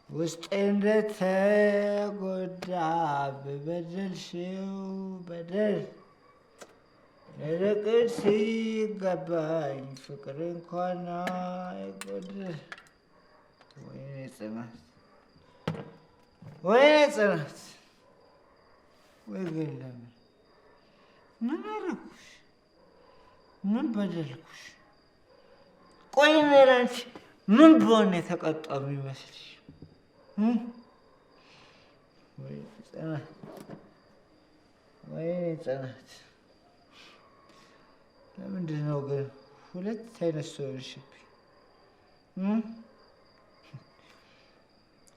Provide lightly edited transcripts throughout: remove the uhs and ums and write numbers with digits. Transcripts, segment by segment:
ውስጤ እንደተጎዳ በበደልሽው በደል ለርቅሽ ሲገባኝ ፍቅር እንኳን አይጎድል። ወይኔ ጽናት ወይ ግን ለምን ምን አደረኩሽ? ምን በደልኩሽ? ቆይ እኔ ላንቺ ምን ብሆን የተቀጣሁ የሚመስልሽ? ወይኔ ጽናት ለምንድን ነው ግን ሁለት አይነት ሰው ሆንሽብኝ?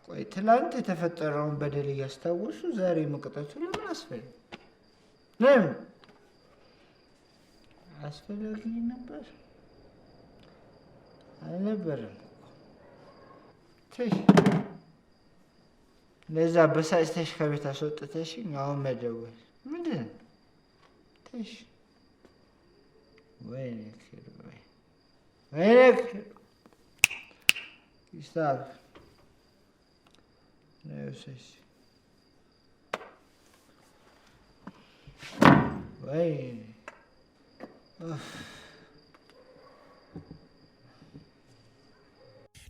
ቆይ ትላንት የተፈጠረውን በደል እያስታወሱ ዛሬ መቅጣቱ ለምን አስፈለገ? ለምን አስፈላጊ ነበር? አልነበረም እኮ። ለዛ በሳጭተሽ ከቤት አስወጥተሽኝ አሁን መደወል ምንድን ነው? ወይኔ ይስታል ነውሰሽ ወይኔ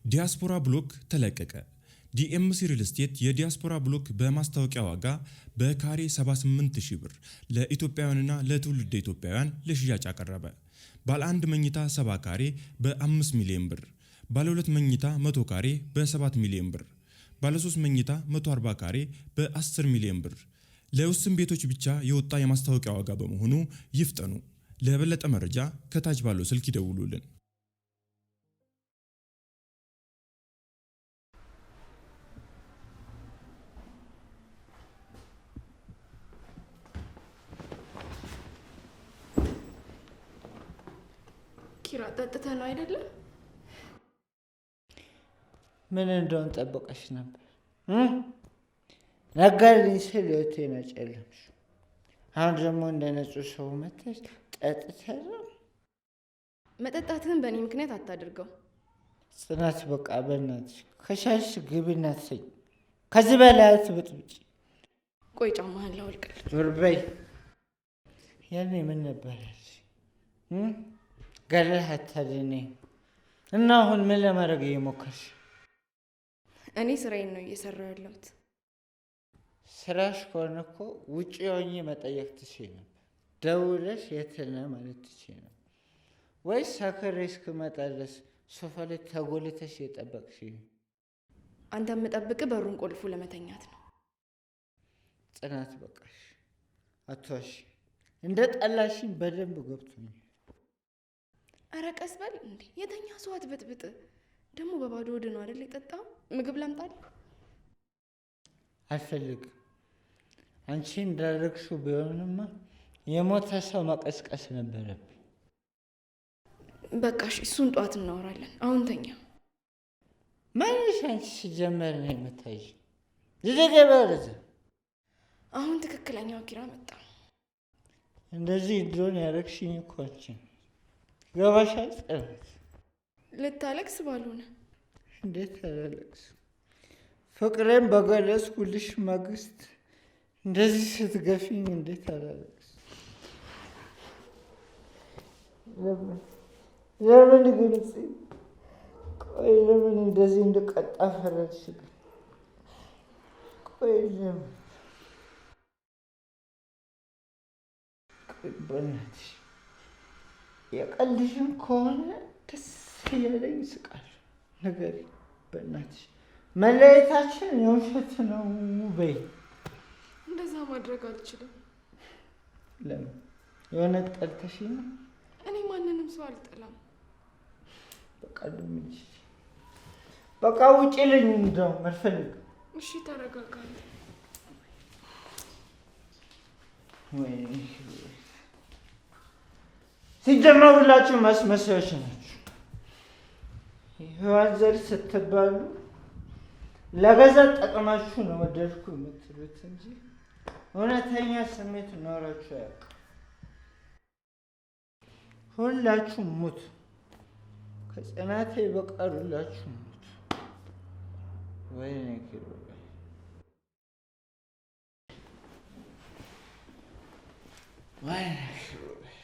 ዲያስፖራ ብሎክ ተለቀቀ። ዲኤምሲ ሪል ስቴት የዲያስፖራ ብሎክ በማስታወቂያ ዋጋ በካሬ 78,000 ብር ለኢትዮጵያውያንና ለትውልደ ኢትዮጵያውያን ለሽያጭ አቀረበ። ባለ 1 መኝታ 70 ካሬ በ5 ሚሊዮን ብር፣ ባለ 2 መኝታ 100 ካሬ በ7 ሚሊዮን ብር፣ ባለ 3 መኝታ 140 ካሬ በ10 ሚሊዮን ብር። ለውስን ቤቶች ብቻ የወጣ የማስታወቂያ ዋጋ በመሆኑ ይፍጠኑ። ለበለጠ መረጃ ከታች ባለው ስልክ ይደውሉልን። ኪራ ጠጥተህ ነው አይደለም? ምን እንደሆነ ጠበቀሽ ነበር? ነጋልኝ ስል ህይወቴን አጨለምሽ። አሁን ደግሞ እንደ ንጹህ ሰው መተሽ ጠጥተህ ነው? መጠጣትህን በእኔ ምክንያት አታድርገው ጽናት። በቃ በእናትሽ ከቻልሽ ግቢና ተኝ። ከዚህ በላይ አትብጥብጪ። ቆይ ጫማህን ላውልቅልህ። ዞር በይ። ያኔ ምን ነበር ያልሽ? ገለህ አታድነኝ እና አሁን ምን ለማድረግ እየሞከርሽ? እኔ ስራዬን ነው እየሰራሁ ያለሁት። ስራሽ ከሆነ እኮ ውጭ ሆኜ መጠየቅ ትችይ ነበር። ደውለሽ የት ነህ ማለት ትችይ ነበር። ወይስ ሰክሬ እስክመጣ ድረስ ሶፋ ላይ ተጎልተሽ የጠበቅሽ? አንተ የምጠብቅህ በሩን ቆልፉ ለመተኛት ነው። ጽናት በቃሽ፣ አትዋሺ። እንደ ጠላሽኝ በደንብ ገብቶኛል። ኧረ ቀስ በል እንዴ! የተኛ ሰው አትበጥብጥ። ደግሞ በባዶ ወደ ነው አይደል የጠጣው? ምግብ ላምጣልህ? አልፈልግም። አንቺ እንዳደረግሽው ቢሆንማ የሞተ ሰው መቀስቀስ ነበረብኝ። በቃ እሺ፣ እሱን ጠዋት እናወራለን። አሁን ተኛ። ማንሽ አንቺ ሲጀመር ነው የምታይሽ? ልደገበረዘ አሁን ትክክለኛው ኪራ መጣ። እንደዚህ ድሮን ያደረግሽኝ እኮ አንቺ ገባሻል? ጽናት ልታለቅስ ባልሆነ እንዴት አላለቅስ? ፍቅሬን በገለጽኩልሽ ማግስት እንደዚህ ስትገፊኝ እንዴት አላለቅስ? ለምን ግልጽ? ቆይ ለምን እንደዚህ እንድቀጣ ፈረድሽ? ቆይ ለምን? ቆይ በእናትሽ የቀልድሽም ከሆነ ደስ እያለኝ እስቃለሁ። ነገር በእናትሽ መለየታችን የውሸት ነው በይ። እንደዛ ማድረግ አልችልም። ለምን? የሆነ ጠልተሽ ነው? እኔ ማንንም ሰው አልጠላም። በቃ ልምጭ። በቃ ውጪ ልኝ እንደው አልፈልግም። እሺ ተረጋጋ። ወይኔ ሲጀመር ሁላችሁ ማስመሰያዎች ናችሁ። የህይወት ዘር ስትባሉ ለገዛ ጠቅማችሁ ነው ወደድኩ የምትሉት እንጂ እውነተኛ ስሜት ኖራችሁ አያውቅም። ሁላችሁ ሙት። ከጽናቴ በቀር ሁላችሁ ሙት። ወይኔ ኪሩቤል ወይኔ ኪሩቤል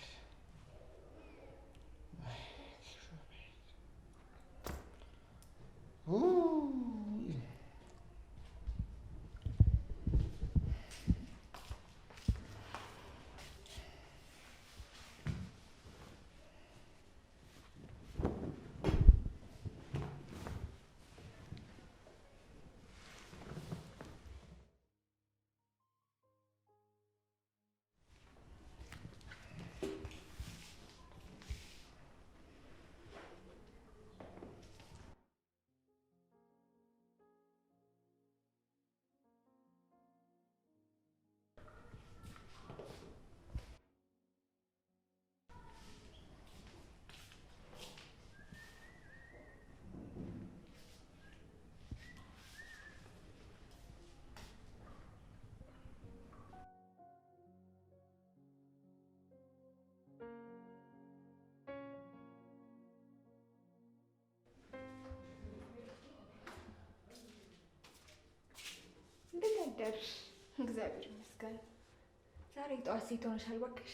እንዴት አደርሽ? እግዚአብሔር ይመስገን። ዛሬ ጠዋት ሴት ሆነሻል እባክሽ።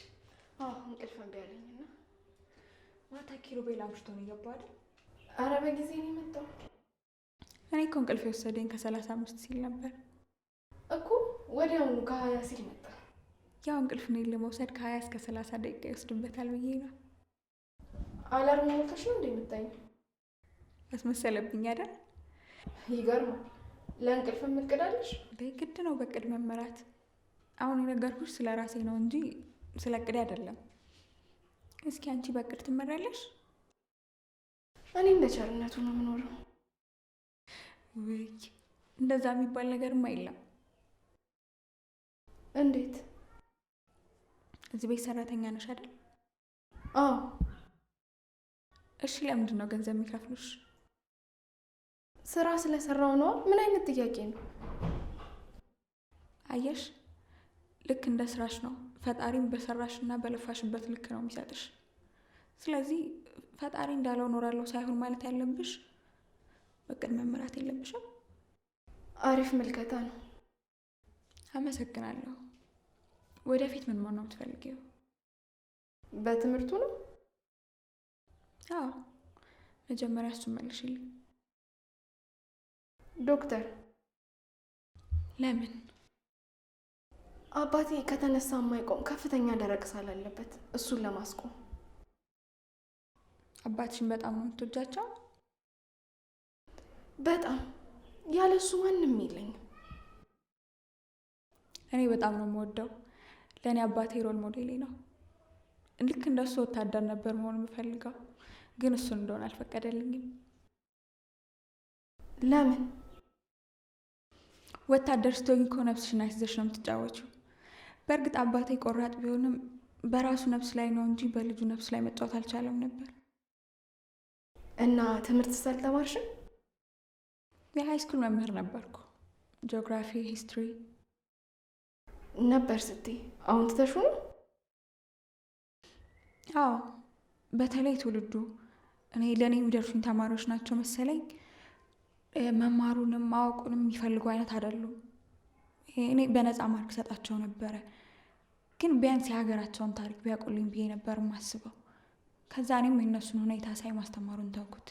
እንቅልፍ እምቢ አለኝና ማታ ኪሩቤል አምሽቶ ነው የገባው አይደል? ኧረ በጊዜ ነው የመጣው እኔ እኮ እንቅልፍ የወሰደኝ ከ35 ሲል ነበር እኮ ወዲያውኑ ከ20 ሲል መጣ። ያው እንቅልፍ እኔን ለመውሰድ ከ20 እስከ 30 ደቂቃ ይወስድበታል ብዬ ነው። አላርም ሞልተሽ ነው እንደምታኝ? አስመሰለብኝ አይደል? ይገርማል። ለእንቅልፍ እቅዳለሽ? ግድ ነው በቅድ መመራት። አሁን የነገርኩሽ ስለ ራሴ ነው እንጂ ስለ እቅድ አይደለም። እስኪ አንቺ በቅድ ትመሪያለሽ? እኔ እንደ ቸርነቱ ነው የምኖረው። ውይ እንደዛ የሚባል ነገርማ የለም። እንዴት? እዚህ ቤት ሰራተኛ ነሽ አይደል? አዎ። እሺ ለምንድን ነው ገንዘብ የሚከፍሉሽ? ስራ ስለሰራው ነው። ምን አይነት ጥያቄ ነው? አየሽ ልክ እንደ ስራሽ ነው። ፈጣሪም በሰራሽና በለፋሽበት ልክ ነው የሚሰጥሽ። ስለዚህ ፈጣሪ እንዳለው ኖራለሁ ሳይሆን ማለት ያለብሽ በቅድ መመራት የለብሽም። አሪፍ ምልከታ ነው። አመሰግናለሁ። ወደፊት ምን መሆን ነው የምትፈልጊው? በትምህርቱ ነው? አዎ መጀመሪያ እሱን መልሽልኝ። ዶክተር። ለምን? አባቴ ከተነሳ የማይቆም ከፍተኛ ደረቅ ሳል አለበት። እሱን ለማስቆም። አባትሽን በጣም ነው የምትወጃቸው? በጣም። ያለሱ ማንም የለኝም። እኔ በጣም ነው የምወደው። ለእኔ አባቴ ሮል ሞዴሌ ነው። ልክ እንደሱ ወታደር ነበር መሆን የምፈልገው፣ ግን እሱን እንደሆነ አልፈቀደልኝም። ለምን? ወታደር ስትሆኚ እኮ ነፍስሽን አስይዘሽ ነው የምትጫወችው። በእርግጥ አባቴ ቆራጥ ቢሆንም በራሱ ነፍስ ላይ ነው እንጂ በልጁ ነፍስ ላይ መጫወት አልቻለም ነበር። እና ትምህርት ሳልተማርሽም? የሃይ ስኩል መምህር ነበርኩ። ጂኦግራፊ፣ ሂስትሪ ነበር ስትይ አሁን ትተሹ ነው? አዎ በተለይ ትውልዱ እኔ ለእኔ የሚደርሱኝ ተማሪዎች ናቸው መሰለኝ። መማሩንም ማወቁንም የሚፈልጉ አይነት አይደሉም። እኔ በነፃ ማርክ ሰጣቸው ነበረ፣ ግን ቢያንስ የሀገራቸውን ታሪክ ቢያውቁልኝ ብዬ ነበር የማስበው። ከዛ እኔም የእነሱን ሁኔታ ሳይ ማስተማሩን ተውኩት።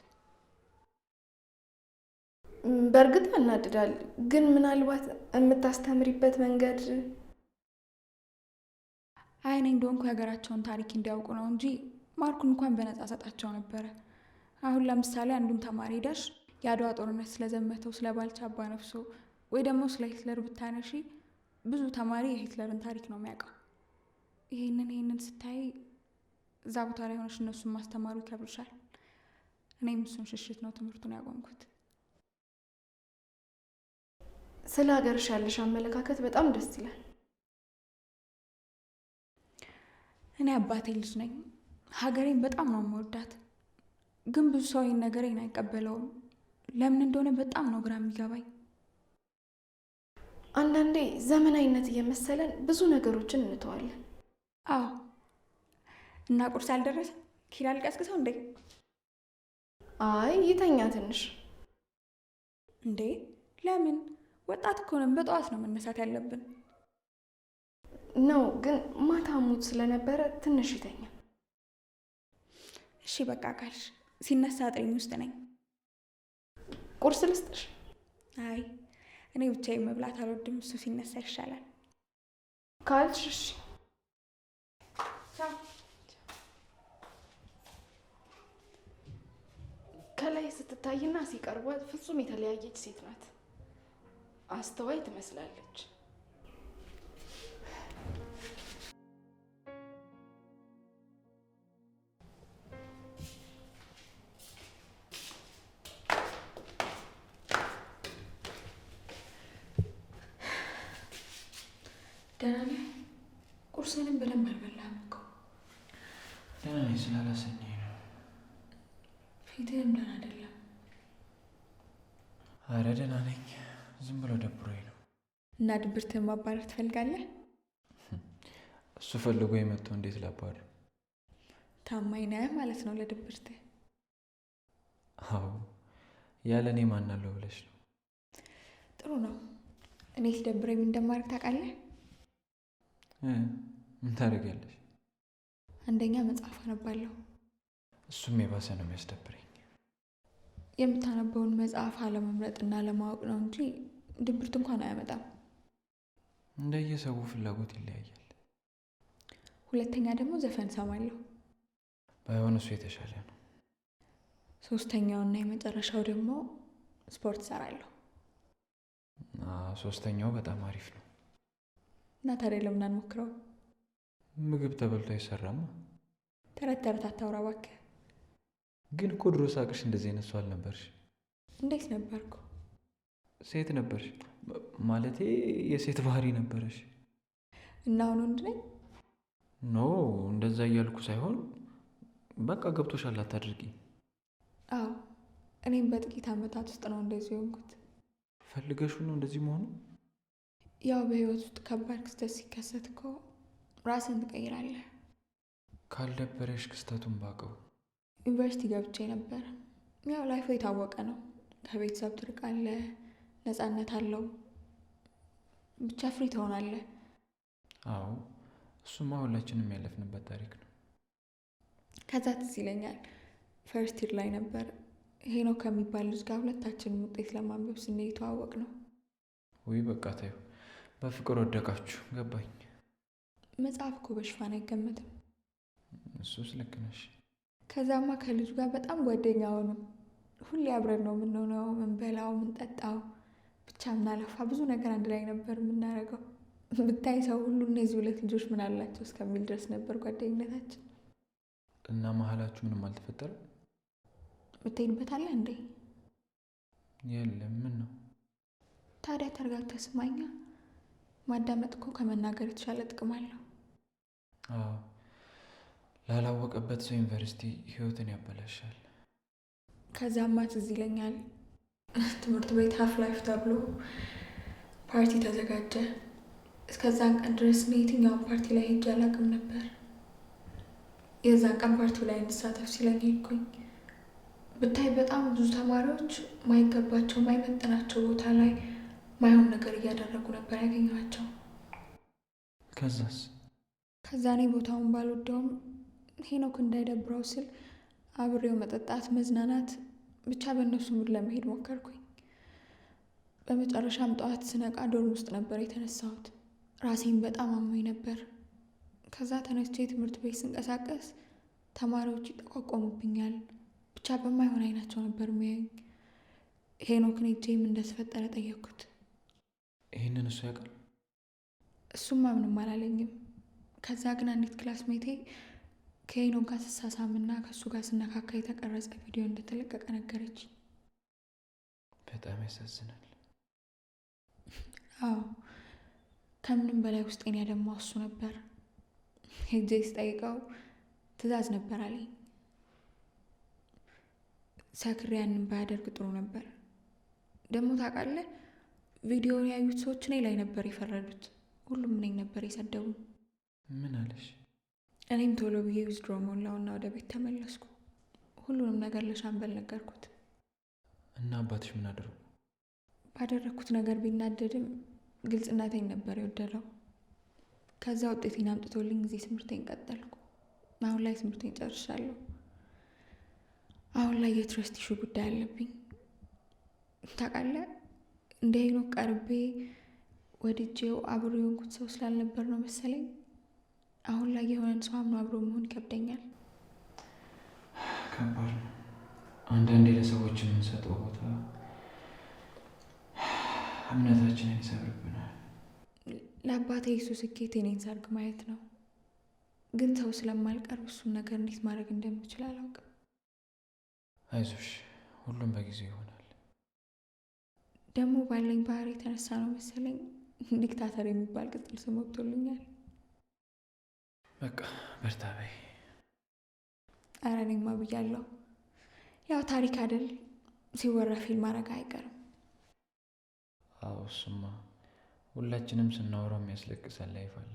በእርግጥ ያናድዳል፣ ግን ምናልባት የምታስተምሪበት መንገድ እኔ እንደሆንኩ የሀገራቸውን ታሪክ እንዲያውቁ ነው እንጂ ማርኩን እንኳን በነፃ ሰጣቸው ነበረ። አሁን ለምሳሌ አንዱን ተማሪ ሄደሽ የአድዋ ጦርነት ስለዘመተው ስለ ባልቻ አባ ነፍሶ ወይ ደግሞ ስለ ሂትለር ብታነሺ ብዙ ተማሪ የሂትለርን ታሪክ ነው የሚያውቀው። ይሄንን ስታይ እዛ ቦታ ላይ ሆነሽ እነሱን ማስተማሩ ይከብድሻል። እኔም እሱን ሽሽት ነው ትምህርቱን ያቆምኩት። ስለ ሀገርሽ ያለሽ አመለካከት በጣም ደስ ይላል። እኔ አባቴ ልጅ ነኝ። ሀገሬን በጣም ነው የምወዳት። ግን ብዙ ሰው ይህን ነገሬን አይቀበለውም። ለምን እንደሆነ በጣም ነው ግራ የሚገባኝ። አንዳንዴ ዘመናዊነት እየመሰለን ብዙ ነገሮችን እንተዋለን። አዎ። እና ቁርስ አልደረሰ? ኪራ ልቀስቅሰው እንዴ? አይ ይተኛ ትንሽ። እንዴ ለምን? ወጣት እኮ ነን፣ በጠዋት ነው መነሳት ያለብን። ነው ግን ማታ ሙት ስለነበረ ትንሽ ይተኛ። እሺ በቃ ካልሽ ሲነሳ ጥሪኝ ውስጥ ነኝ። ቁርስ ልስጥሽ? አይ እኔ ብቻዬን መብላት አልወድም፣ እሱ ሲነሳ ይሻላል ካልሽ እሺ። ከላይ ስትታይና ሲቀርቧት ፍጹም የተለያየች ሴት ናት። አስተዋይ ትመስላለች። ደህና ነህ? ቁርስንም በደንብ አልበላህም እኮ። ደህና ነኝ ስላላሰኘኝ ነው። ፊትህም ደህና አይደለም። አረ ደህና ነኝ፣ ዝም ብሎ ደብሮኝ ነው። እና ድብርትህን ማባረር ትፈልጋለህ? እሱ ፈልጎ የመጣው እንዴት ላባር? ታማኝ ነህ ማለት ነው ለድብርትህ? አዎ፣ ያለ እኔ ማን አለው ብለሽ ነው? ጥሩ ነው። እኔ ሲደብረኝ ምን እንደማደርግ ታውቃለህ? ምን ታደርጊያለሽ? አንደኛ መጽሐፍ አነባለሁ። እሱም የባሰ ነው የሚያስደብረኝ። የምታነበውን መጽሐፍ አለመምረጥና ለማወቅ ነው እንጂ ድብርት እንኳን አያመጣም። እንደየሰው ፍላጎት ይለያያል። ሁለተኛ ደግሞ ዘፈን ሰማለሁ። ባይሆን እሱ የተሻለ ነው። ሶስተኛውና የመጨረሻው ደግሞ ስፖርት ሰራለሁ። ሶስተኛው በጣም አሪፍ ነው። እና ታዲያ ለምን አንሞክረው? ምግብ ተበልቶ አይሰራማ። ተረት ተረት አታውራ እባክህ። ግን እኮ ድሮ ሳቅሽ እንደዚህ አይነት ሰው አልነበርሽ። እንዴት ነበርኩ? ሴት ነበርሽ፣ ማለቴ የሴት ባህሪ ነበረሽ። እና አሁን ወንድ ነኝ? ኖ እንደዛ እያልኩ ሳይሆን በቃ ገብቶሻል፣ አታድርጊ። አዎ እኔም በጥቂት ዓመታት ውስጥ ነው እንደዚህ የሆንኩት። ፈልገሹ ነው እንደዚህ መሆኑ? ያው በህይወት ውስጥ ከባድ ክስተት ሲከሰት እኮ ራስን ትቀይራለህ። ካልደበረሽ ክስተቱን ባቀው። ዩኒቨርሲቲ ገብቼ ነበር። ያው ላይፎ የታወቀ ነው። ከቤተሰብ ትርቃለህ፣ ነፃነት አለው፣ ብቻ ፍሪ ትሆናለህ። አዎ እሱማ ሁላችንም ያለፍንበት ታሪክ ነው። ከዛ ትዝ ይለኛል ፈርስት ይር ላይ ነበር ሄኖክ ከሚባል ልጅ ጋር ሁለታችንም ውጤት ለማንበብ ስንሄድ የተዋወቅ ነው። ውይ በቃ ተይው፣ በፍቅር ወደቃችሁ ገባኝ። መጽሐፍ እኮ በሽፋን አይገመትም። እሱስ ልክ ነሽ። ከዛማ ከልጁ ጋር በጣም ጓደኛ ሆኑ። ሁሌ አብረን ነው የምንሆነው፣ ምንበላው፣ ምንጠጣው፣ ብቻ ምናለፋ ብዙ ነገር አንድ ላይ ነበር የምናደርገው። ብታይ ሰው ሁሉ እነዚህ ሁለት ልጆች ምን አላቸው እስከሚል ድረስ ነበር ጓደኝነታችን። እና መሀላችሁ ምንም አልተፈጠረም? ምትሄድበታለህ እንዴ? የለም። ምን ነው ታዲያ? ተረጋግተህ ስማኛ። ማዳመጥ እኮ ከመናገር የተሻለ ጥቅም አለው። አዎ ላላወቀበት ሰው ዩኒቨርሲቲ ህይወትን ያበላሻል። ከዛማ ትዝ ይለኛል ትምህርት ቤት ሀፍ ላይፍ ተብሎ ፓርቲ ተዘጋጀ። እስከዛን ቀን ድረስ እኔ የትኛውን ፓርቲ ላይ ሄጄ አላውቅም ነበር። የዛን ቀን ፓርቲው ላይ እንድሳተፍ ሲለኝ ሄድኩኝ። ብታይ በጣም ብዙ ተማሪዎች ማይገባቸው ማይመጥናቸው ቦታ ላይ ማይሆን ነገር እያደረጉ ነበር ያገኘኋቸው። ከዛስ? ከዛ እኔ ቦታውን ባልወደውም ሄኖክ እንዳይደብረው ስል አብሬው መጠጣት፣ መዝናናት፣ ብቻ በእነሱ ሙድ ለመሄድ ሞከርኩኝ። በመጨረሻም ጠዋት ስነቃ ዶርም ውስጥ ነበር የተነሳሁት። ራሴን በጣም አሞኝ ነበር። ከዛ ተነስቼ ትምህርት ቤት ስንቀሳቀስ ተማሪዎች ይጠቋቋሙብኛል። ብቻ በማይሆን አይናቸው ነበር የሚያዩኝ። ሄኖክን ሄጄም እንደተፈጠረ ጠየቅኩት። ይህንን እሱ ያውቃል? እሱማ ምንም አላለኝም። ከዛ ግን አንዲት ክላስሜቴ ከሄኖክ ጋር ስሳሳምና ከእሱ ጋር ስነካካ የተቀረጸ ቪዲዮ እንደተለቀቀ ነገረች። በጣም ያሳዝናል። አዎ ከምንም በላይ ውስጤን ያደማው እሱ ነበር። ሄጄ ስጠይቀው ትዕዛዝ ነበር አለኝ። ሰክሬ ያንን ባያደርግ ጥሩ ነበር። ደግሞ ታውቃለህ ቪዲዮውን ያዩት ሰዎች እኔ ላይ ነበር የፈረዱት። ሁሉም እኔን ነበር የሰደቡ። ምን አለሽ? እኔም ቶሎ ብዬ ዊዝድሮ ሞላውና ወደ ቤት ተመለስኩ። ሁሉንም ነገር ለሻምበል ነገርኩት። እና አባትሽ ምን አደረጉ? ባደረኩት ነገር ቢናደድም ግልጽነቴን ነበር የወደደው። ከዛ ውጤቴን አምጥቶልኝ ጊዜ ትምህርቴን ቀጠልኩ። አሁን ላይ ትምህርቴን ጨርሻለሁ። አሁን ላይ የትረስት ኢሹ ጉዳይ አለብኝ። ታውቃለህ፣ እንደ ሄኖክ ቀርቤ ወድጄው አብሮ የሆንኩት ሰው ስላልነበር ነው መሰለኝ አሁን ላይ የሆነን ሰው አምኖ አብሮ መሆን ይከብደኛል። ከባድ ነው። አንዳንዴ ለሰዎች የምንሰጠው ቦታ እምነታችንን ይሰብርብናል። ለአባቴ የሱ ስኬት የኔን ሰርግ ማየት ነው። ግን ሰው ስለማልቀርብ እሱን ነገር እንዴት ማድረግ እንደምችል አላውቅም። አይዞሽ፣ ሁሉም በጊዜው ይሆናል። ደግሞ ባለኝ ባህሪ የተነሳ ነው መሰለኝ ዲክታተር የሚባል ቅጽል ስም ወጥቶልኛል። በቃ በርታ በይ። ኧረ እኔማ ብያለሁ። ያው ታሪክ አይደል ሲወራ ፊልም ማድረግ አይቀርም። አዎ እሱማ ሁላችንም ስናወራው የሚያስለቅሰን ላይፍ አለ።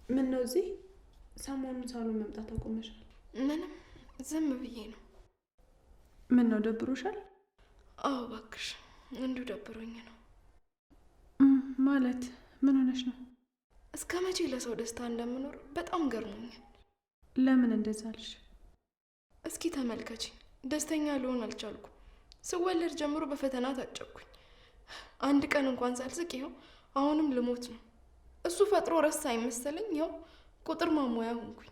ምን ነው እዚህ ሰሞኑን ሳሎን መምጣት አቆመሻል? ምንም ዝም ብዬ ነው። ምን ነው ደብሮሻል? አዎ እባክሽ እንዲሁ ደብሮኝ ነው። ማለት ምን ሆነሽ ነው? እስከ መቼ ለሰው ደስታ እንደምኖር በጣም ገርሞኛል። ለምን እንደዛ አልሽ? እስኪ ተመልከቺ፣ ደስተኛ ልሆን አልቻልኩም። ስወለድ ጀምሮ በፈተና ታጨኩኝ። አንድ ቀን እንኳን ሳልስቅ ይኸው አሁንም ልሞት ነው። እሱ ፈጥሮ ረሳኝ መሰለኝ ይኸው ቁጥር ማሟያ ሆንኩኝ።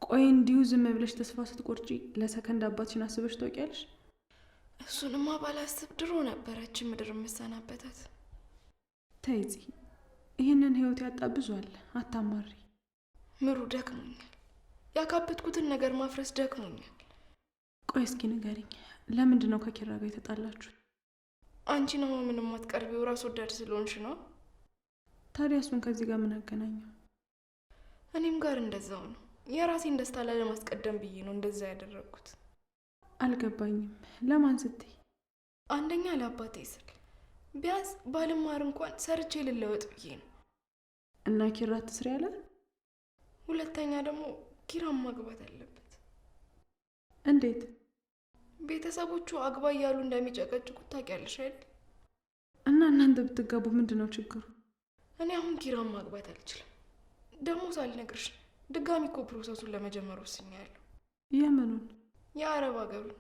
ቆይ እንዲሁ ዝም ብለሽ ተስፋ ስትቆርጪ ለሰከንድ አባትሽን አስበሽ ታውቂያለሽ? እሱንማ ባላስብ ድሮ ነበረች ምድር መሰናበታት። ተይ ፂ፣ ይህንን ህይወት ያጣ ብዙ አለ፣ አታማሪ። ምሩ ደክሞኛል። ያካበትኩትን ነገር ማፍረስ ደክሞኛል። ቆይ እስኪ ንገሪኝ፣ ለምንድን ነው ከኪራ ጋር የተጣላችሁ? አንቺ ነው ምንም አትቀርቢው፣ ራስ ወዳድ ስለሆንሽ ነው። ታዲያ እሱን ከዚህ ጋር ምን አገናኘው? እኔም ጋር እንደዛው ነው። የራሴን ደስታ ላለማስቀደም ብዬ ነው እንደዛ ያደረግኩት። አልገባኝም። ለማን ስትይ? አንደኛ ለአባቴ ስል፣ ቢያንስ ባልማር እንኳን ሰርቼ ልለወጥ ብዬ ነው። እና ኪራ ትስሪ ያለ? ሁለተኛ ደግሞ ኪራም ማግባት አለበት። እንዴት? ቤተሰቦቹ አግባ እያሉ እንደሚጨቀጭቁት ታውቂያለሽ አይደል? እና እናንተ ብትጋቡ ምንድን ነው ችግሩ? እኔ አሁን ኪራም ማግባት አልችልም። ደግሞ ሳልነግርሽ ድጋሚ እኮ ፕሮሰሱን ለመጀመር ወስኛለሁ። የምኑን? የአረብ ሀገሩን።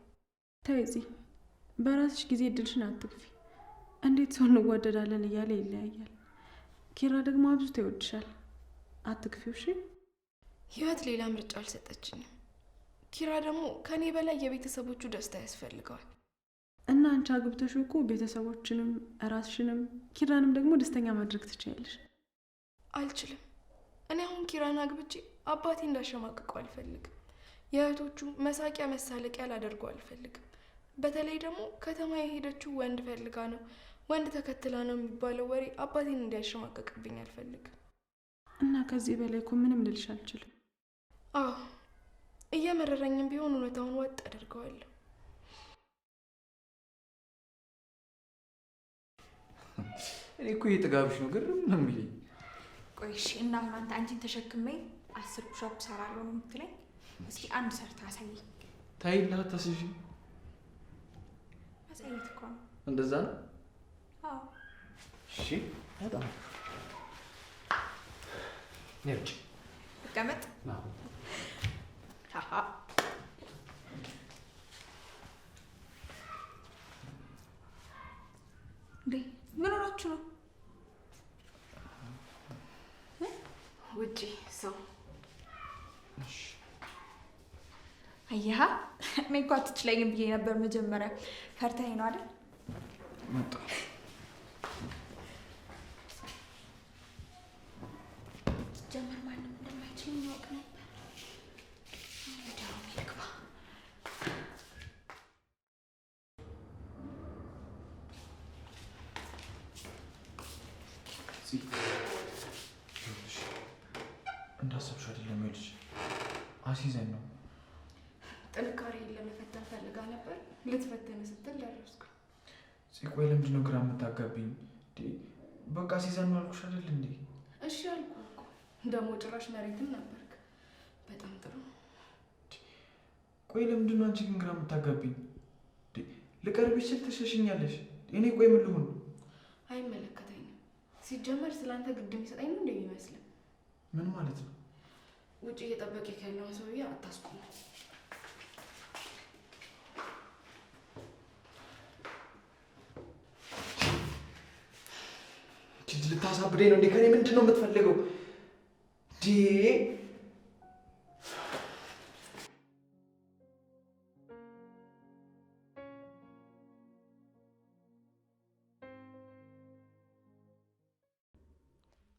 ተይ ፂ፣ በራስሽ ጊዜ እድልሽን አትግፊ። እንዴት ሰው እንዋደዳለን እያለ ይለያያል። ኪራ ደግሞ አብዝቶ ይወድሻል። አትግፊው እሺ? ህይወት ሌላ ምርጫ አልሰጠችኝም። ኪራ ደግሞ ከኔ በላይ የቤተሰቦቹ ደስታ ያስፈልገዋል። እና አንቺ አግብተሽ እኮ ቤተሰቦችንም ራስሽንም ኪራንም ደግሞ ደስተኛ ማድረግ ትችያለሽ። አልችልም። እኔ አሁን ኪራን አግብቼ አባቴ እንዳሸማቅቀው አልፈልግም። የእህቶቹ መሳቂያ መሳለቂያ ላደርገው አልፈልግም። በተለይ ደግሞ ከተማ የሄደችው ወንድ ፈልጋ ነው፣ ወንድ ተከትላ ነው የሚባለው ወሬ አባቴን እንዲያሸማቅቅብኝ አልፈልግም። እና ከዚህ በላይ እኮ ምንም ልልሽ አልችልም። አዎ እየመረረኝም ቢሆን እውነታውን ወጥ አደርገዋለሁ። እኔ እኮ የጥጋብሽ ነው ግርም ነው የሚለኝ። ቆይ እሺ፣ እና አሁን አንተ አንቺን ተሸክሜ 10 ፑሻፕ ሰራለሁ ነው የምትለኝ? እስኪ አንድ ሰርታ አሳይ። ታይላ ታስጂ። አሳይት እኮ ነው። እንደዛ ነው? አዎ። እሺ፣ በጣም ነጭ ተቀመጥ። አዎ። ሃሃ ምን ሆናችሁ ነው? ውጪ ሰው አየሃ እኔ እኮ አትችለኝም ብዬ ነበር መጀመሪያ። ፈርተኸኝ ነው አይደል? መጣ ጀመር ማንም እንደማይችል ያውቅ ነበር። ወዲያው ይግባ። እንዳሰብሽው አይደለም ልጅ አሲዘን ነው። ጥንካሬን ለመፈተን ፈልጋ ነበር። ልትፈተን ስትል ደረስኩ። ቆይ ለምንድን ነው ግራ የምታጋቢኝ? በቃ አሲዘን ነው አልኩሽ አይደል እንዴ? እሺ አልኩህ እኮ ደግሞ ጭራሽ መሬትም ነበርክ። በጣም ጥሩ። ቆይ ለምንድን ነው አንቺ ግን ግራ የምታጋቢኝ? ልቀርብሽ ስል ትሸሽኛለሽ። እኔ ቆይ ምን ልሁን? አይመለከተኝም። ሲጀመር ስለአንተ ግድ የሚሰጠኝ ነው እንደሚመስልህ። ምን ማለት ነው? ውጭ እየጠበቀ ያለውን ሰውዬ አታስቆም። ልታሳብደኝ ነው እንዴ? ከኔ ምንድን ነው የምትፈልገው?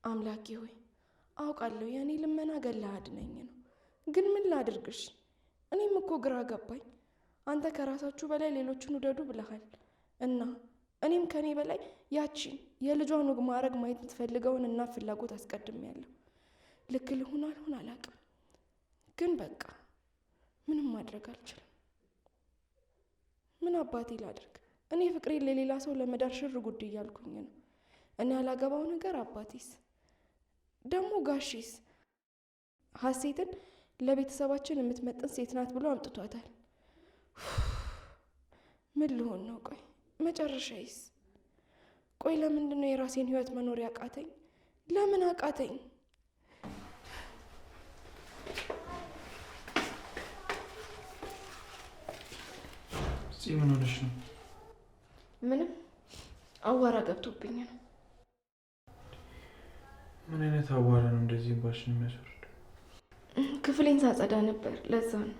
አምላኬ ሆይ አውቃለሁ የእኔ ልመና ገለህ አድነኝ ነው። ግን ምን ላድርግሽ? እኔም እኮ ግራ ገባኝ። አንተ ከራሳችሁ በላይ ሌሎችን ውደዱ ብለሃል እና እኔም ከኔ በላይ ያቺን የልጇን ወግ ማድረግ ማየት የምትፈልገውን እና ፍላጎት አስቀድሜያለሁ። ልክ ልሁን አልሆን አላውቅም፣ ግን በቃ ምንም ማድረግ አልችልም። ምን አባቴ ላድርግ? እኔ ፍቅሬን ለሌላ ሰው ለመዳር ሽር ጉድ እያልኩኝ ነው። እኔ ያላገባው ነገር አባቴስ ደግሞ ጋሼስ ሀሴትን ለቤተሰባችን የምትመጥን ሴት ናት ብሎ አምጥቷታል። ምን ልሆን ነው? ቆይ መጨረሻዬስ? ቆይ ለምንድን ነው የራሴን ህይወት መኖር ያቃተኝ? ለምን አቃተኝ? ምን ሆነሽ ነው? ምንም አዋራ ገብቶብኝ ነው። ምን አይነት አዋራ ነው እንደዚህ ባሽን የሚያስወርድ? ክፍሌን ሳጸዳ ነበር፣ ለዛ ነው።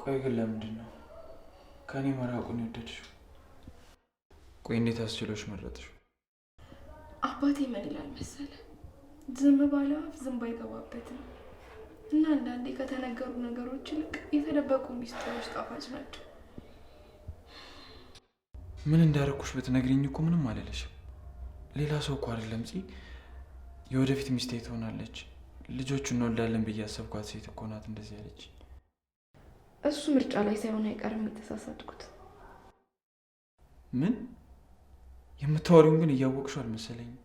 ቆይ ግን ለምንድን ነው ከኔ መራቁን የወደድሽው? ቆይ እንዴት አስችሎሽ መረጥሽው? አባቴ ምን ይላል መሰለ፣ ዝም ባለ አፍ ዝንብ አይገባበትም እና አንዳንዴ ከተነገሩ ነገሮች ይልቅ የተደበቁ ሚስጥሮች ጣፋጭ ናቸው። ምን እንዳረኩሽ ብትነግሪኝ እኮ ምንም አልልሽም። ሌላ ሰው እኮ አይደለም የወደፊት ሚስቴ ትሆናለች፣ ልጆቹን እንወልዳለን ብዬ ያሰብኳት ሴት እኮ ናት እንደዚህ ያለች። እሱ ምርጫ ላይ ሳይሆን አይቀርም የተሳሳትኩት። ምን የምታወሪውን ግን እያወቅሽው አልመሰለኝም።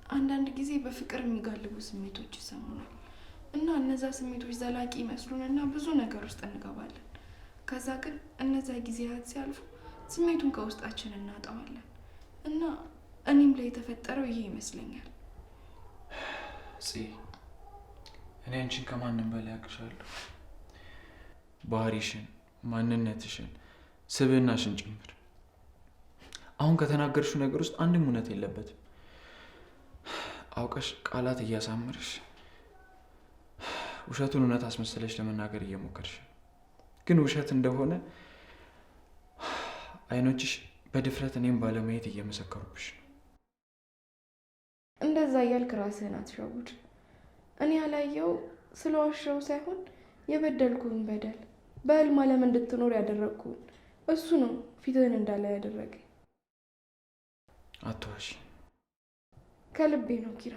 አንዳንድ ጊዜ በፍቅር የሚጋልቡ ስሜቶች ይሰሙናል እና እነዛ ስሜቶች ዘላቂ ይመስሉንና ብዙ ነገር ውስጥ እንገባለን። ከዛ ግን እነዛ ጊዜያት ሲያልፉ ስሜቱን ከውስጣችን እናጣዋለን እና እኔም ላይ የተፈጠረው ይሄ ይመስለኛል። እኔ አንቺን ከማንም በላይ አውቅሻለሁ። ባህሪሽን፣ ማንነትሽን፣ ስብዕናሽን ጭምር። አሁን ከተናገርሽው ነገር ውስጥ አንድም እውነት የለበትም። አውቀሽ ቃላት እያሳመርሽ ውሸቱን እውነት አስመሰለሽ ለመናገር እየሞከርሽ፣ ግን ውሸት እንደሆነ አይኖችሽ በድፍረት እኔም ባለማየት እየመሰከሩብሽ ነው። እንደዛ እያልክ ራስህን አትሸውድ። እኔ ያላየው ስለዋሸው ሳይሆን የበደልኩህን በደል በህልም ዓለም እንድትኖር ያደረግኩህን እሱ ነው ፊትህን እንዳለ ያደረገ። አትዋሺ። ከልቤ ነው ኪራ።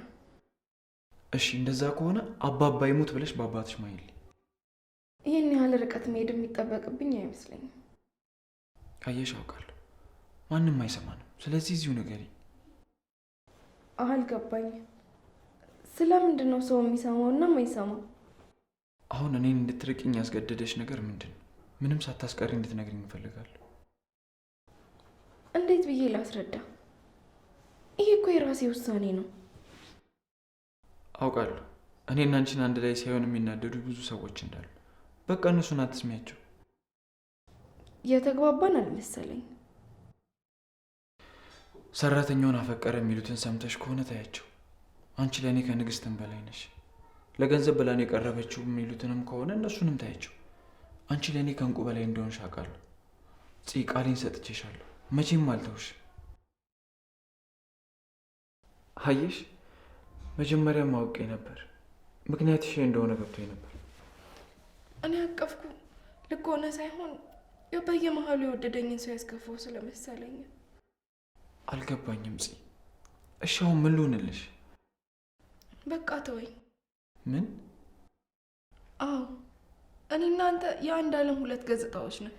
እሺ እንደዛ ከሆነ አባባ ይሙት ብለሽ በአባትሽ ማይል። ይህን ያህል ርቀት መሄድ የሚጠበቅብኝ አይመስለኝም። አየሽ፣ አውቃለሁ ማንም አይሰማንም። ስለዚህ እዚሁ ንገሪኝ። አልገባኝም። ስለምንድን ነው ሰው የሚሰማው እና የማይሰማው? አሁን እኔን እንድትርቅኝ ያስገደደሽ ነገር ምንድን ነው? ምንም ሳታስቀሪ እንድትነግሪኝ እፈልጋለሁ። እንዴት ብዬ ላስረዳ? ይሄ እኮ የራሴ ውሳኔ ነው። አውቃለሁ እኔና አንቺን አንድ ላይ ሳይሆን የሚናደዱ ብዙ ሰዎች እንዳሉ። በቃ እነሱን አትስሚያቸው። የተግባባን አልመሰለኝ። ሰራተኛውን አፈቀረ የሚሉትን ሰምተሽ ከሆነ ታያቸው። አንቺ ለእኔ ከንግስትም በላይ ነሽ። ለገንዘብ ብላን የቀረበችው የሚሉትንም ከሆነ እነሱንም ታያቸው። አንቺ ለእኔ ከእንቁ በላይ እንደሆንሽ አውቃለሁ። ቃሌን ሰጥቼሻለሁ። መቼም አልተውሽ። አየሽ፣ መጀመሪያም አውቄ ነበር። ምክንያትሽ እንደሆነ ገብቶኝ ነበር። እኔ አቀፍኩ ልክ ሆነ ሳይሆን በየመሀሉ የወደደኝን ሰው ያስከፋው ስለመሰለኝ። አልገባኝም እሺ አሁን ምን ልሆንልሽ? በቃ ተወኝ። ምን? አዎ እኔ እናንተ የአንድ ዓለም ሁለት ገጽታዎች ነን።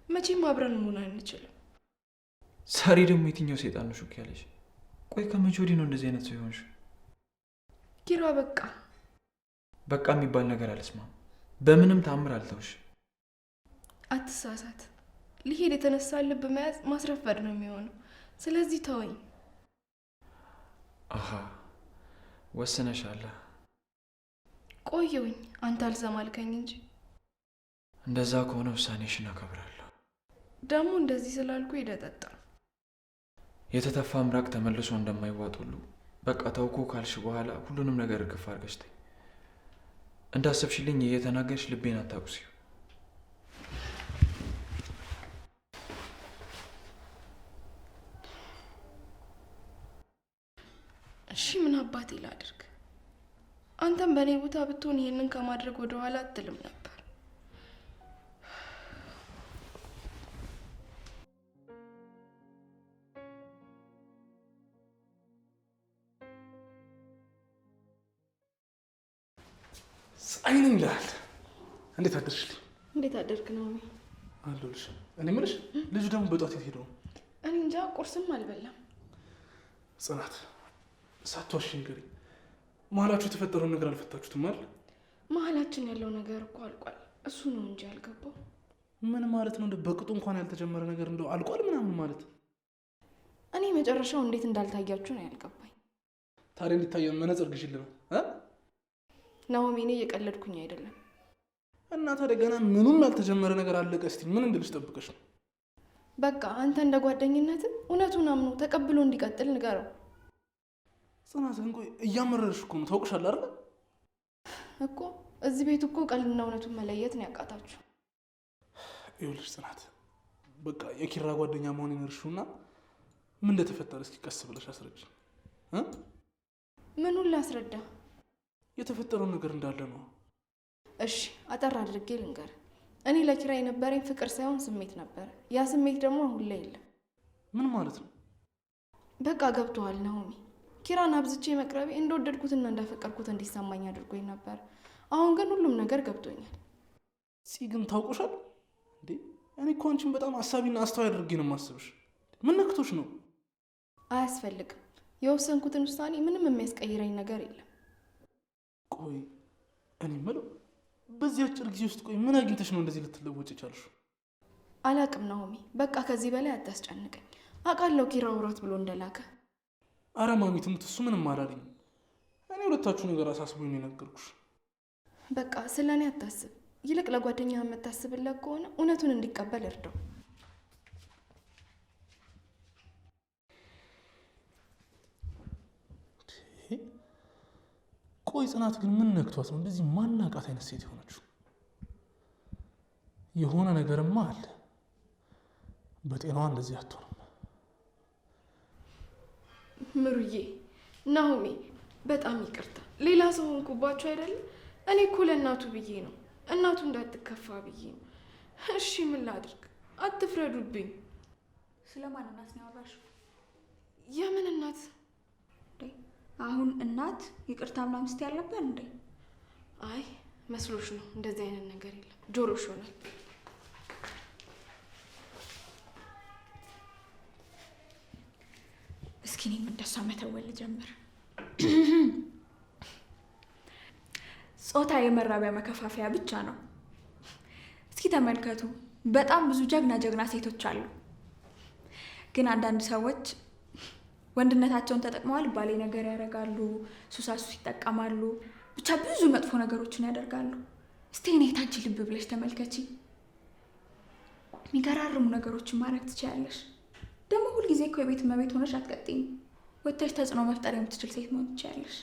መቼም አብረን መሆን አንችልም። ዛሬ ደግሞ የትኛው ሴጣን ነው ሹክ ያለሽ? ቆይ ከመቼ ወዲህ ነው እንደዚህ አይነት ሰው ይሆንሽ? ኪራ በቃ የሚባል ነገር አልስማም። በምንም ታምር አልተውሽ። አትሳሳት። ሊሄድ የተነሳ ልብ መያዝ ማስረፈድ ነው የሚሆነው። ስለዚህ ተወኝ። አሃ ወስነሻል። ቆየውኝ አንተ አልሰማልከኝ እንጂ። እንደዛ ከሆነ ውሳኔሽን አከብራለሁ። ደግሞ እንደዚህ ስላልኩ ይደጠጣ የተተፋ ምራቅ ተመልሶ እንደማይዋጥ ሁሉ በቃ ተውኩ ካልሽ በኋላ ሁሉንም ነገር እርግፍ አድርገሽ ተይ። እንዳሰብሽልኝ እየተናገርሽ ልቤን አታቁሲው። እሺ ምን አባቴ ላድርግ? አንተም በእኔ ቦታ ብትሆን ይሄንን ከማድረግ ወደ ኋላ አትልም ነበር። አይነኝ ይላል። እንዴት አደርሽልኝ? እንዴት አደርክ ነው? አለሁልሽ። እኔ የምልሽ ልጁ ደግሞ በጧት የት ሄደው? እኔ እንጃ፣ ቁርስም አልበላም። ጽናት ሳትዋሺ ንገሪኝ፣ መሀላችሁ የተፈጠረውን ነገር አልፈታችሁትም አይደል? መሀላችን ያለው ነገር እኮ አልቋል። እሱ ነው እንጂ አልገባው። ምን ማለት ነው? በቅጡ እንኳን ያልተጀመረ ነገር እንደው አልቋል ምናምን ማለት? እኔ መጨረሻው እንዴት እንዳልታያችሁ ነው ያልገባኝ። ታዲያ እንዲታየን መነጽር ግዢልን እ ናሆሜ፣ እኔ እየቀለድኩኝ አይደለም። እና ታዲያ ገና ምኑም ያልተጀመረ ነገር አለቀ። እስቲ ምን እንድልሽ ጠብቀሽ ነው? በቃ አንተ እንደ ጓደኝነት እውነቱን አምኖ ተቀብሎ እንዲቀጥል ንገረው። ጽናት ግን ቆይ እያመረርሽ እኮ ነው። ታውቅሻል አይደል? እኮ እዚህ ቤት እኮ ቀልድና እውነቱን መለየት ነው ያቃታችሁ። ይኸውልሽ ጽናት፣ በቃ የኪራ ጓደኛ መሆን ይነርሹና ምን እንደተፈጠረ እስኪ ቀስ ብለሽ አስረጅ እ ምኑን ላስረዳ? የተፈጠረውን ነገር እንዳለ ነው። እሺ አጠር አድርጌ ልንገር። እኔ ለኪራ የነበረኝ ፍቅር ሳይሆን ስሜት ነበር። ያ ስሜት ደግሞ አሁን ላይ የለም። ምን ማለት ነው? በቃ ገብቶሃል ናሆሚ። ኪራን አብዝቼ መቅረቤ እንደወደድኩትና እንዳፈቀርኩት እንዲሰማኝ አድርጎኝ ነበር። አሁን ግን ሁሉም ነገር ገብቶኛል። ግን ታውቁሻል እንዴ? እኔ እኮ አንቺን በጣም አሳቢና አስተዋይ አድርጌ ነው የማስብሽ። ምን ነክቶሽ ነው? አያስፈልግም። የወሰንኩትን ውሳኔ ምንም የሚያስቀይረኝ ነገር የለም። ቆይ እኔ የምለው በዚህ አጭር ጊዜ ውስጥ ቆይ ምን አግኝተሽ ነው እንደዚህ ልትለወጭ የቻልሽው? አላቅም ናሆሚ፣ በቃ ከዚህ በላይ አታስጨንቀኝ። አውቃለሁ ኪራ ውራት ብሎ እንደላከ። አረ ማሚ ትሙት፣ እሱ ምንም አላለኝም። እኔ ሁለታችሁ ነገር አሳስቦኝ ነው የነገርኩሽ። በቃ ስለ እኔ አታስብ። ይልቅ ለጓደኛህ የምታስብለት ከሆነ እውነቱን እንዲቀበል እርዳው። ቆይ ጽናት ግን ምን ነክቷት ነው እንደዚህ ማናቃት አይነት ሴት የሆነችው? የሆነ ነገርማ አለ። በጤናዋ እንደዚህ አትሆንም። ምሩዬ፣ ናሆሜ በጣም ይቅርታ። ሌላ ሰው ሆንኩባችሁ አይደለም? እኔ እኮ ለእናቱ ብዬ ነው፣ እናቱ እንዳትከፋ ብዬ ነው። እሺ ምን ላድርግ? አትፍረዱብኝ። ስለማን እናት ነው ያወራሽው? የምን እናት? አሁን እናት ይቅርታ ምናምን ስትይ ያልነበር እንዴ? አይ መስሎሽ ነው። እንደዚህ አይነት ነገር የለም። ጆሮሽ ሆናል። እስኪ እኔም እንደሷ መተወል ጀምር። ጾታ የመራቢያ መከፋፈያ ብቻ ነው። እስኪ ተመልከቱ፣ በጣም ብዙ ጀግና ሴቶች አሉ። ግን አንዳንድ ሰዎች ወንድነታቸውን ተጠቅመዋል ባሌ ነገር ያደርጋሉ፣ ሱሳሱ ይጠቀማሉ፣ ብቻ ብዙ መጥፎ ነገሮችን ያደርጋሉ። እስቲ እኔ ታንቺ ልብ ብለሽ ተመልከቺ። የሚገራርሙ ነገሮችን ማድረግ ትችያለሽ። ደግሞ ሁልጊዜ ጊዜ እኮ የቤት እመቤት ሆነሽ አትቀጥይም። ወጥተሽ ተጽዕኖ መፍጠር የምትችል ሴት መሆን ትችያለሽ።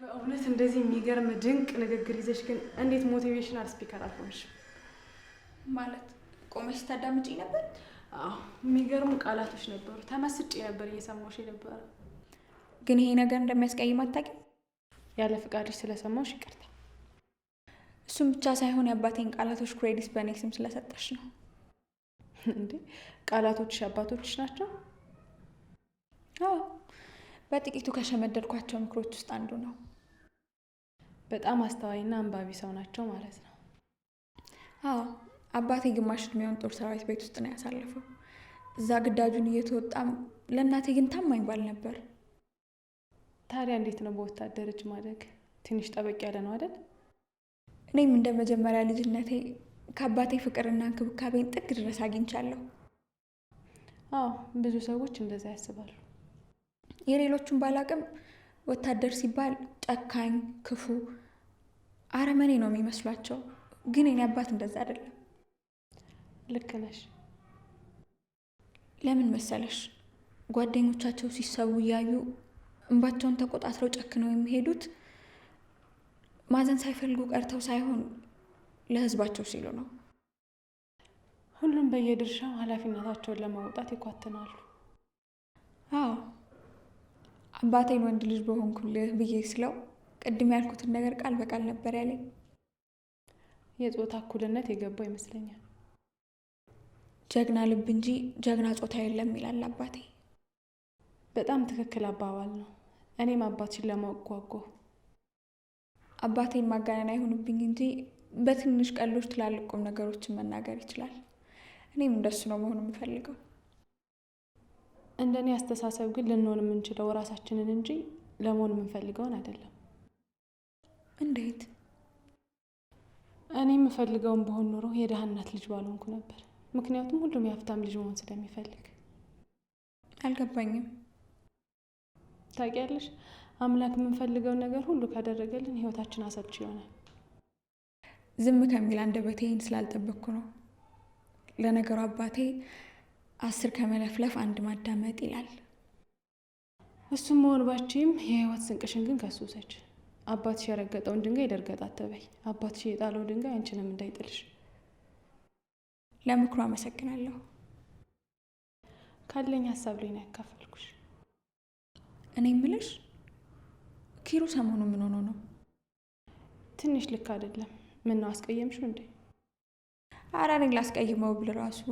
በእውነት እንደዚህ የሚገርም ድንቅ ንግግር ይዘሽ ግን እንዴት ሞቲቬሽናል ስፒከር አልሆንሽም? ማለት ቆመሽ ስታዳምጪኝ ነበር? አዎ የሚገርሙ ቃላቶች ነበሩ። ተመስጬ ነበር እየሰማሁሽ ነበረ። ግን ይሄ ነገር እንደሚያስቀይም አታውቂም? ያለ ፍቃድሽ ስለሰማሁሽ ይቅርታ። እሱም ብቻ ሳይሆን የአባቴን ቃላቶች ክሬዲት በእኔ ስም ስለሰጠሽ ነው። እንዴ ቃላቶችሽ አባቶችሽ ናቸው? አዎ በጥቂቱ ከሸመደድኳቸው ምክሮች ውስጥ አንዱ ነው። በጣም አስተዋይና አንባቢ ሰው ናቸው ማለት ነው። አዎ አባቴ ግማሽ እድሜውን ጦር ሰራዊት ቤት ውስጥ ነው ያሳለፈው። እዛ ግዳጁን እየተወጣም ለእናቴ ግን ታማኝ ባል ነበር። ታዲያ እንዴት ነው በወታደር እጅ ማደግ? ትንሽ ጠበቅ ያለ ነው አይደል? እኔም እንደ መጀመሪያ ልጅነቴ ከአባቴ ፍቅርና እንክብካቤን ጥግ ድረስ አግኝቻለሁ። አዎ ብዙ ሰዎች እንደዛ ያስባሉ። የሌሎቹን ባላቅም ወታደር ሲባል ጨካኝ፣ ክፉ፣ አረመኔ ነው የሚመስሏቸው። ግን የኔ አባት እንደዛ አይደለም። ልክ ነሽ። ለምን መሰለሽ? ጓደኞቻቸው ሲሰዉ እያዩ እንባቸውን ተቆጣጥረው ጨክነው የሚሄዱት ማዘን ሳይፈልጉ ቀርተው ሳይሆን ለሕዝባቸው ሲሉ ነው። ሁሉም በየድርሻው ኃላፊነታቸውን ለመውጣት ይኳትናሉ። አዎ አባቴን ወንድ ልጅ በሆንኩልህ ብዬ ስለው ቅድም ያልኩትን ነገር ቃል በቃል ነበር ያለኝ። የጾታ እኩልነት የገባው ይመስለኛል። ጀግና ልብ እንጂ ጀግና ጾታ የለም ይላል አባቴ። በጣም ትክክል አባባል ነው። እኔም አባትሽን ለማወቅ ጓጓሁ። አባቴን ማጋነን አይሆንብኝ እንጂ በትንሽ ቀሎች ትላልቅ ቁም ነገሮችን መናገር ይችላል። እኔም እንደሱ ነው መሆን የምፈልገው። እንደኔ አስተሳሰብ ግን ልንሆን የምንችለው ራሳችንን እንጂ ለመሆን የምንፈልገውን አይደለም። እንዴት? እኔ የምፈልገውን በሆን ኖሮ የድሃ እናት ልጅ ባልሆንኩ ነበር። ምክንያቱም ሁሉም የሀብታም ልጅ መሆን ስለሚፈልግ። አልገባኝም። ታውቂያለሽ፣ አምላክ የምንፈልገውን ነገር ሁሉ ካደረገልን ህይወታችን አሰልቺ ይሆናል። ዝም ከሚል አንደበቴ ይህን ስላልጠበቅኩ ነው። ለነገሩ አባቴ 10 ከመለፍለፍ 1 ማዳመጥ ይላል። እሱም መሆን ባችም የህይወት ስንቅሽን ግን ከሱ ውሰጅ። አባትሽ የረገጠውን ድንጋይ ይደርገጥ አትበይ። አባትሽ የጣለው ድንጋይ አንቺንም እንዳይጥልሽ። ለምክሩ አመሰግናለሁ። ካለኝ ሀሳብ ላይ ነው ያካፈልኩሽ። እኔ የምልሽ ኪሩ ሰሞኑ ምን ሆኖ ነው? ትንሽ ልክ አይደለም። ምን ነው አስቀየምሽው እንዴ? ኧረ እኔ ላስቀይመው ብል ራሱ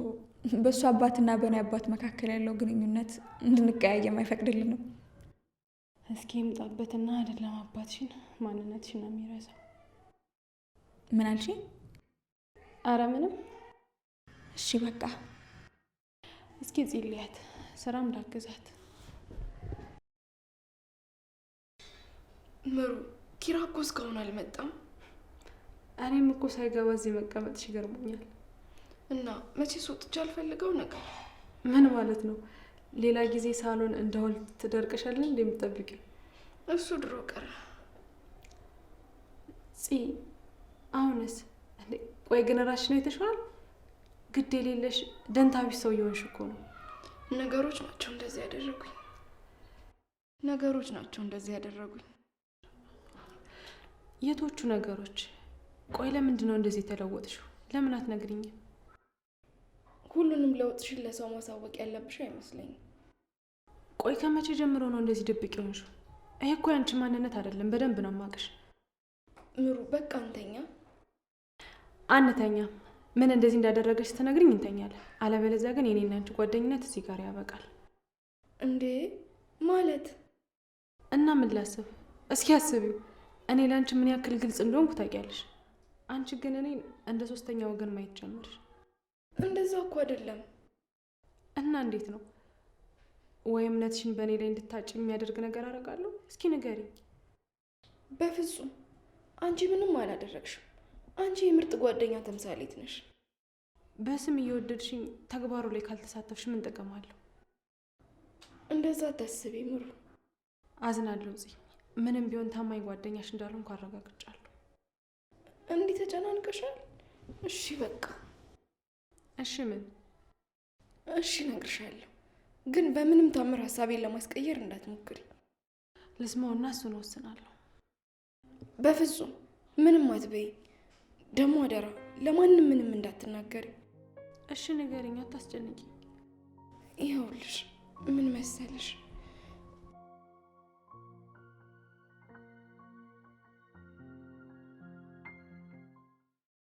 በእሱ አባትና በእኔ አባት መካከል ያለው ግንኙነት እንድንቀያየም አይፈቅድልንም። እስኪ ይምጣበትና አይደለም አባትሽን ማንነትሽን ነው የሚረሳው። ምን አልሽኝ? አረ ምንም። እሺ በቃ እስኪ ጸልያት፣ ስራም ላግዛት። ምሩ፣ ኪራ እኮ እስካሁን አልመጣም። እኔም እኮ ሳይገባ እዚህ መቀመጥሽ ይገርሞኛል። እና መቼስ ወጥቼ አልፈልገው ነገር። ምን ማለት ነው? ሌላ ጊዜ ሳሎን እንደሆን ትደርቅሻለን እንደምትጠብቂው? እሱ ድሮ ቀረ። አሁንስ? ቆይ ግን ራስሽ ነው የተሻለ? ግድ የሌለሽ ደንታቢስ ሰው እየሆንሽ እኮ ነው። ነገሮች ናቸው እንደዚህ ያደረጉኝ። ነገሮች ናቸው እንደዚህ ያደረጉኝ። የቶቹ ነገሮች? ቆይ ለምንድን ነው እንደዚህ የተለወጥሽው? ለምን አትነግሪኝም? ሁሉንም ለውጥሽን ለሰው ማሳወቅ ያለብሽ አይመስለኝም። ቆይ ከመቼ ጀምሮ ነው እንደዚህ ድብቅ የሆንሽው? ይሄ እኮ ያንቺ ማንነት አይደለም። በደንብ ነው የማውቅሽ። ምሩ በቃ እንተኛ። አንተኛም። ምን እንደዚህ እንዳደረገች ስትነግሪኝ እንተኛለን። አለበለዚያ ግን የኔና አንቺ ጓደኝነት እዚህ ጋር ያበቃል። እንዴ ማለት? እና ምን ላስብ? እስኪ አስቢው። እኔ ለአንቺ ምን ያክል ግልጽ እንደሆንኩ ታውቂያለሽ። አንቺ ግን እኔን እንደ ሶስተኛ ወገን ማየት ጀመርሽ። እንደዛ እኮ አይደለም። እና እንዴት ነው? ወይ እምነትሽን በእኔ ላይ እንድታጭ የሚያደርግ ነገር አደርጋለሁ? እስኪ ንገሪኝ። በፍጹም አንቺ ምንም አላደረግሽም። አንቺ የምርጥ ጓደኛ ተምሳሌት ነሽ። በስም እየወደድሽኝ ተግባሩ ላይ ካልተሳተፍሽ ምን ጥቅም አለው? እንደዛ አታስቢ ምሩ። አዝናለሁ ጽ ምንም ቢሆን ታማኝ ጓደኛሽ እንዳልሆንኩ አረጋግጫለሁ። እንዲህ ተጨናንቀሻል? እሺ በቃ እሺ ምን? እሺ እነግርሻለሁ፣ ግን በምንም ታምር ሀሳቤን ለማስቀየር እንዳትሞክሪ። ልስማውና እሱን ወስናለሁ። በፍጹም ምንም አትበይ። ደግሞ አደራ ለማንም ምንም እንዳትናገሪ። እሺ ንገሪኝ፣ አታስጨንቂ። ይኸውልሽ ምን መሰለሽ